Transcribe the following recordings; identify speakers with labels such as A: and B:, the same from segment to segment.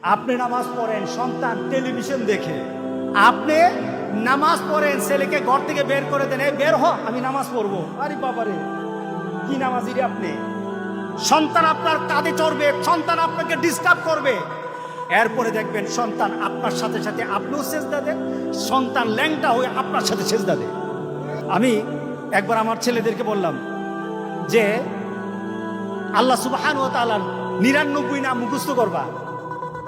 A: আপনি নামাজ পড়েন, সন্তান টেলিভিশন দেখে। আপনি নামাজ পড়েন, ছেলেকে ঘর থেকে বের করে দেন, এই বের হ, আমি নামাজ পড়বো। আরে বাবারে, কি নামাজি রে আপনি! সন্তান আপনার কাঁধে চড়বে, সন্তান আপনাকে ডিস্টার্ব করবে। এরপরে দেখবেন সন্তান আপনার সাথে সাথে আপনিও সেজদা দেন, সন্তান ল্যাংটা হয়ে আপনার সাথে সেজদা দেয়। আমি একবার আমার ছেলেদেরকে বললাম যে আল্লাহ সুবহানাহু ওয়া তাআলার 99 নাম মুখস্থ করবা,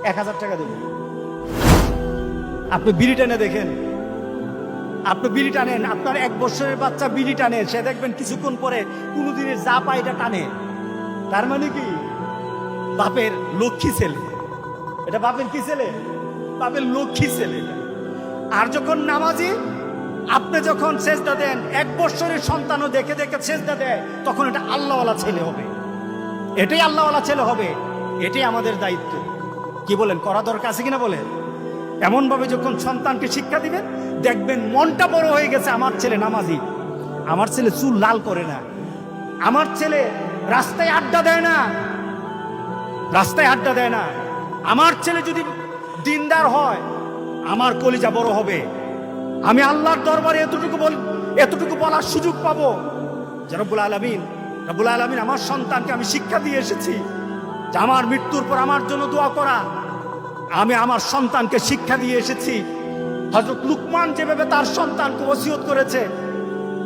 A: 1000 টাকা দেব। আপনি বিড়ি টানে দেখেন, আপনি বিড়ি টানেন, আপনার 1 বছরের বাচ্চা বিড়ি টানে, সে দেখবেন কিছুক্ষণ পরে কোনোদিনের যা পায় এটা টানে। তার মানে কি? বাপের লক্ষ্মী ছেলে। এটা বাপের কি ছেলে? বাপের লক্ষ্মী ছেলে। আর যখন নামাজি, আপনি যখন সেজদা দেন, 1 বছরের সন্তানও দেখে দেখে সেজদা দেয়, তখন এটা আল্লাহওয়ালা ছেলে হবে। এটাই আল্লাহওয়ালা ছেলে হবে। এটাই আমাদের দায়িত্ব। কি বলেন, করা দরকার আছে কিনা বলেন? এমন ভাবে যখন সন্তানকে শিক্ষা দিবেন, দেখবেন মনটা বড় হয়ে গেছে। আমার ছেলে নামাজি, আমার ছেলে চুল লাল করে না, আমার ছেলে রাস্তায় আড্ডা দেয় না, রাস্তায় আড্ডা দেয় না। আমার ছেলে যদি দিনদার হয়, আমার কলিজা বড় হবে। আমি আল্লাহর দরবারে এতটুকু বলার সুযোগ পাবো যে রব্বুল আলামিন আমার সন্তানকে আমি শিক্ষা দিয়ে এসেছি যে আমার মৃত্যুর পর আমার জন্য দোয়া করা। আমি আমার সন্তানকে শিক্ষা দিয়ে এসেছি হযরত লুকমান যেভাবে তার সন্তানকে ওসিয়ত করেছে,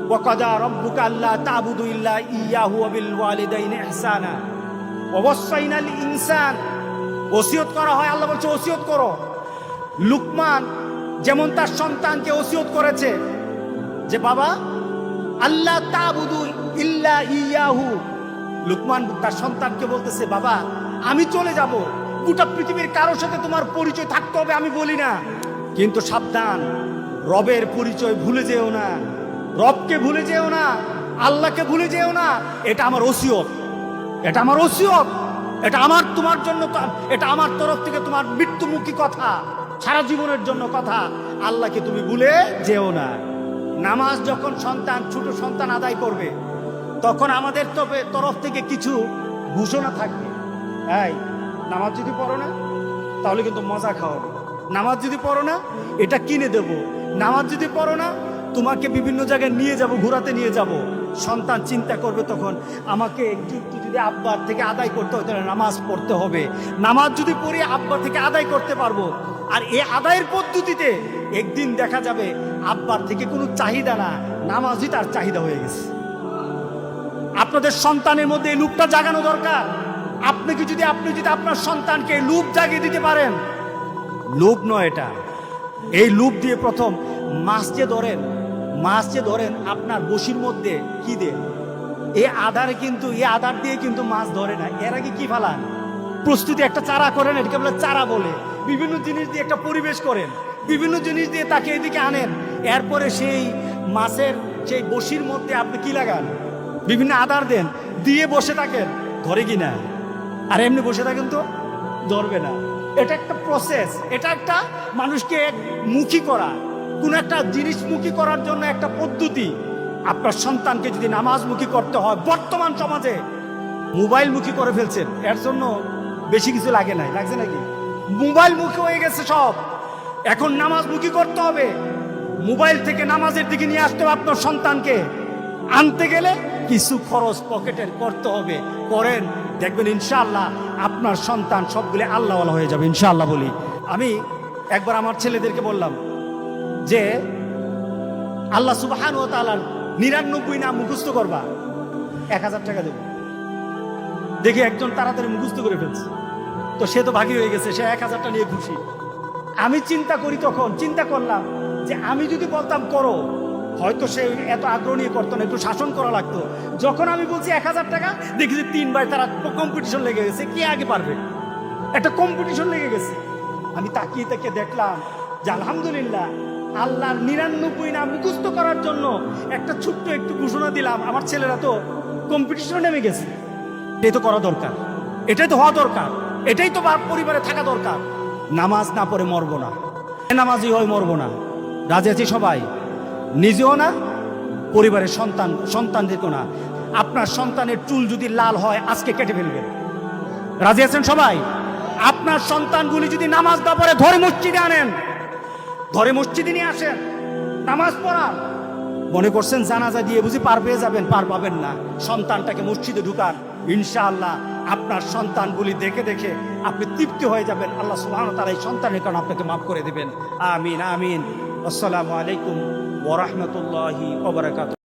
A: ওয়াকাদা রাব্বুকা আল্লা তা'বুদু ইল্লা ইয়াহু ওয়া বিল ওয়ালিদাইনি ইহসানা ওয়া ওয়াসাইনাল ইনসান। ওসিয়ত করা হয়, আল্লাহ বলছে ওসিয়ত করো। লুকমান যেমন তার সন্তানকে ওসিয়ত করেছে যে বাবা আল্লাহ তা'বুদু ইল্লা ইয়াহু। লুকমান তার সন্তানকে বলতেছে, বাবা আমি চলে যাব, গোটা পৃথিবীর কারোর সাথে তোমার পরিচয় থাকতে হবে আমি বলি না, কিন্তু সাবধান, রবের পরিচয় ভুলে যেও না, রবকে ভুলে যেও না, আল্লাহকে ভুলে যেও না। এটা আমার ওসিয়ত, এটা আমার ওসিয়ত, এটা আমার তোমার জন্য, এটা আমার তরফ থেকে তোমার মৃত্যুমুখী কথা, সারা জীবনের জন্য কথা। আল্লাহকে তুমি ভুলে যেও না। নামাজ যখন ছোট সন্তান আদায় করবে, তখন আমাদের তরফ থেকে কিছু ঘোষণা থাকবে। এই নামাজ যদি পড়ো না, তাহলে কিন্তু মজা খাওয়াবে। নামাজ যদি পড়ো না, এটা কিনে দেব। নামাজ যদি পড়ো না, তোমাকে বিভিন্ন জায়গায় নিয়ে যাব, ঘোরাতে নিয়ে যাব। সন্তান চিন্তা করবে তখন, আমাকে একটু যদি আব্বার থেকে আদায় করতে হয়, তাহলে নামাজ পড়তে হবে। নামাজ যদি পড়ি, আব্বার থেকে আদায় করতে পারবো। আর এই আদায়ের পদ্ধতিতে একদিন দেখা যাবে আব্বার থেকে কোনো চাহিদা না, নামাজই তার চাহিদা হয়ে গেছে। আপনাদের সন্তানের মধ্যে এই লুপটা জাগানো দরকার। আপনি যদি আপনার সন্তানকে লুপ জাগিয়ে দিতে পারেন, লুপ নয় এটা, এই লুপ দিয়ে প্রথম মাছ যে ধরেন আপনার বসির মধ্যে কি দেন, এই আধার দিয়ে কিন্তু মাছ ধরে না। এর আগে কি ফালান? প্রস্তুতি, একটা চারা করেন, এটাকে বলে চারা বলে। বিভিন্ন জিনিস দিয়ে একটা পরিবেশ করেন, বিভিন্ন জিনিস দিয়ে তাকে এদিকে আনেন। এরপরে সেই মাছের সেই বসির মধ্যে আপনি কি লাগান? বিভিন্ন আধার দেন, দিয়ে বসে থাকেন, ধরে কিনা? আর এমনি বসে থাকেন তো ধরবে না। এটা একটা প্রসেস, এটা একটা মানুষকে মুখী করা, কোন একটা জিনিস মুখী করার জন্য একটা পদ্ধতি। আপনার সন্তানকে যদি নামাজমুখী করতে হয়, বর্তমান সমাজে মোবাইল মুখী করে ফেলছেন, এর জন্য বেশি কিছু লাগছে নাকি? মোবাইল মুখী হয়ে গেছে সব। এখন নামাজমুখী করতে হবে, মোবাইল থেকে নামাজের দিকে নিয়ে আসতে হবে। আপনার সন্তানকে আনতে গেলে কিছু খরচ পকেটের করতে হবে, করেন, দেখবেন ইনশাআল্লাহ আপনার সন্তান সবগুলো আল্লাহওয়ালা হয়ে যাবে ইনশাআল্লাহ। বলি আমি একবার আমার ছেলেদেরকে বললাম যে আল্লাহ সুবহানাহু ওয়া তাআলার 99 নাম মুখস্থ করবা, 1000 টাকা দেব। দেখি একজন তাড়াতাড়ি মুখস্থ করে ফেলছে, তো সে তো ভাগী হয়ে গেছে, সে 1000টা নিয়ে খুশি। আমি চিন্তা করলাম যে আমি যদি বলতাম করো, হয়তো সে এত আগ্রহ নিয়ে করতো না, একটু শাসন করা লাগতো। যখন আমি বলছি 1000 টাকা, দেখি যে 3 ভাই তারা কম্পিটিশন লেগে গেছে, কে আগে পারবে, একটা কম্পিটিশন লেগে গেছে। আমি তাকিয়ে দেখলাম যে আলহামদুলিল্লাহ, আল্লাহর 99 নাম মুখস্থ করার জন্য একটা ছোট্ট একটু ঘোষণা দিলাম, আমার ছেলেরা তো কম্পিটিশনে নেমে গেছে। এটাই তো করা দরকার, এটাই তো হওয়া দরকার, এটাই তো পরিবারে থাকা দরকার। নামাজ না পড়ে মরবো না, নামাজি হয়ে মরবো না। রাজি আছি সবাই? নিজেও না, পরিবারের সন্তানদেরকেও না। আপনার সন্তানের চুল যদি লাল হয়, আজকে কেটে ফেলবেন। রাজি আছেন সবাই? আপনার সন্তানগুলি যদি নামাজ না পড়ে ধরে মসজিদে আনেন, ধরে মসজিদে নিয়ে আসেন, নামাজ পড়ান। মনে করছেন জানাজা দিয়ে বুঝি পার পেয়ে যাবেন? পার পাবেন না। সন্তানটাকে মসজিদে ঢুকান, ইনশাআল্লাহ আপনার সন্তানগুলি দেখে দেখে আপনি তৃপ্ত হয়ে যাবেন। আল্লাহ সুবহানাহু ওয়া তাআলা এই সন্তানের কারণে আপনাকে মাফ করে দিবেন। আমিন আমিন। আসসালামু আলাইকুম ওয়া রাহমাতুল্লাহি ওয়া বারাকাতুহু।